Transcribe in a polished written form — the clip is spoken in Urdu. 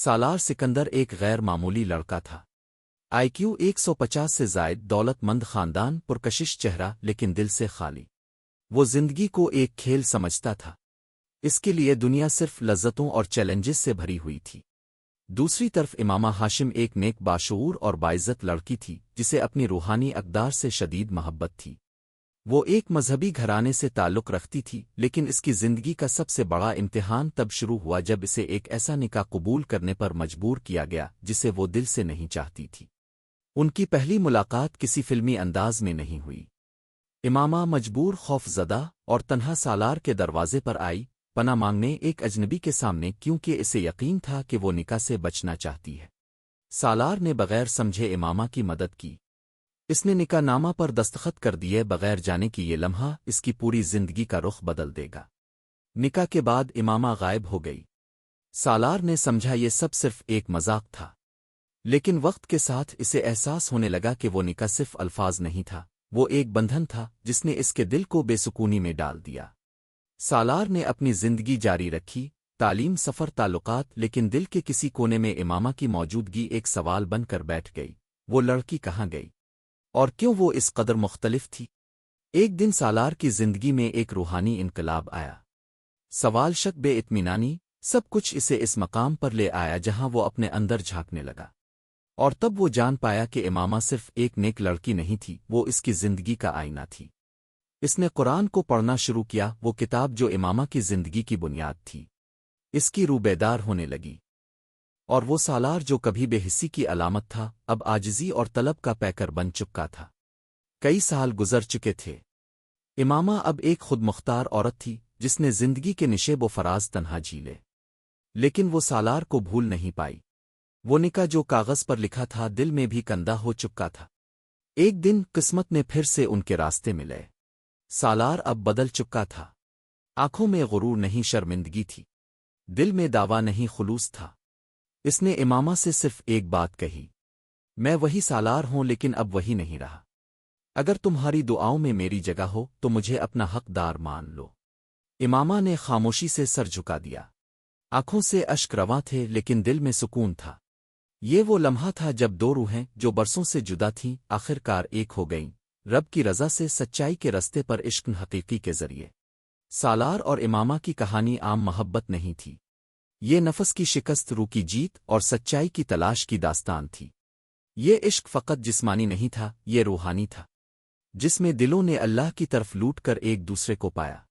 سالار سکندر ایک غیر معمولی لڑکا تھا۔ آئی کیو 150 سے زائد، دولت مند خاندان، پرکشش چہرہ لیکن دل سے خالی۔ وہ زندگی کو ایک کھیل سمجھتا تھا۔ اس کے لیے دنیا صرف لذتوں اور چیلنجز سے بھری ہوئی تھی۔ دوسری طرف امامہ ہاشم ایک نیک، باشعور اور باعزت لڑکی تھی جسے اپنی روحانی اقدار سے شدید محبت تھی۔ وہ ایک مذہبی گھرانے سے تعلق رکھتی تھی، لیکن اس کی زندگی کا سب سے بڑا امتحان تب شروع ہوا جب اسے ایک ایسا نکاح قبول کرنے پر مجبور کیا گیا جسے وہ دل سے نہیں چاہتی تھی۔ ان کی پہلی ملاقات کسی فلمی انداز میں نہیں ہوئی۔ امامہ مجبور، خوف زدہ اور تنہا سالار کے دروازے پر آئی، پناہ مانگنے ایک اجنبی کے سامنے، کیونکہ اسے یقین تھا کہ وہ نکاح سے بچنا چاہتی ہے۔ سالار نے بغیر سمجھے امامہ کی مدد کی۔ اس نے نکاح نامہ پر دستخط کر دیے بغیر جانے کہ یہ لمحہ اس کی پوری زندگی کا رخ بدل دے گا۔ نکاح کے بعد امامہ غائب ہو گئی۔ سالار نے سمجھا یہ سب صرف ایک مذاق تھا، لیکن وقت کے ساتھ اسے احساس ہونے لگا کہ وہ نکاح صرف الفاظ نہیں تھا، وہ ایک بندھن تھا جس نے اس کے دل کو بے سکونی میں ڈال دیا۔ سالار نے اپنی زندگی جاری رکھی، تعلیم، سفر، تعلقات، لیکن دل کے کسی کونے میں امامہ کی موجودگی ایک سوال بن کر بیٹھ گئی۔ وہ لڑکی کہاں گئی؟ اور کیوں وہ اس قدر مختلف تھی؟ ایک دن سالار کی زندگی میں ایک روحانی انقلاب آیا۔ سوال، شک، بے اطمینانی، سب کچھ اسے اس مقام پر لے آیا جہاں وہ اپنے اندر جھانکنے لگا۔ اور تب وہ جان پایا کہ امامہ صرف ایک نیک لڑکی نہیں تھی، وہ اس کی زندگی کا آئینہ تھی۔ اس نے قرآن کو پڑھنا شروع کیا، وہ کتاب جو امامہ کی زندگی کی بنیاد تھی۔ اس کی روح بیدار ہونے لگی، اور وہ سالار جو کبھی بے حسی کی علامت تھا اب عاجزی اور طلب کا پیکر بن چکا تھا۔ کئی سال گزر چکے تھے۔ امامہ اب ایک خود مختار عورت تھی جس نے زندگی کے نشیب و فراز تنہا جھیلے، لیکن وہ سالار کو بھول نہیں پائی۔ وہ نکاح جو کاغذ پر لکھا تھا دل میں بھی کندہ ہو چکا تھا۔ ایک دن قسمت نے پھر سے ان کے راستے ملے۔ سالار اب بدل چکا تھا۔ آنکھوں میں غرور نہیں، شرمندگی تھی، دل میں دعویٰ نہیں، خلوص تھا۔ اس نے امامہ سے صرف ایک بات کہی، میں وہی سالار ہوں لیکن اب وہی نہیں رہا۔ اگر تمہاری دعاؤں میں میری جگہ ہو تو مجھے اپنا حقدار مان لو۔ امامہ نے خاموشی سے سر جھکا دیا۔ آنکھوں سے اشک رواں تھے لیکن دل میں سکون تھا۔ یہ وہ لمحہ تھا جب دو روحیں جو برسوں سے جدا تھیں آخر کار ایک ہو گئیں، رب کی رضا سے، سچائی کے رستے پر، عشق حقیقی کے ذریعے۔ سالار اور امامہ کی کہانی عام محبت نہیں تھی، یہ نفس کی شکست، روح کی جیت اور سچائی کی تلاش کی داستان تھی۔ یہ عشق فقط جسمانی نہیں تھا، یہ روحانی تھا، جس میں دلوں نے اللہ کی طرف لوٹ کر ایک دوسرے کو پایا۔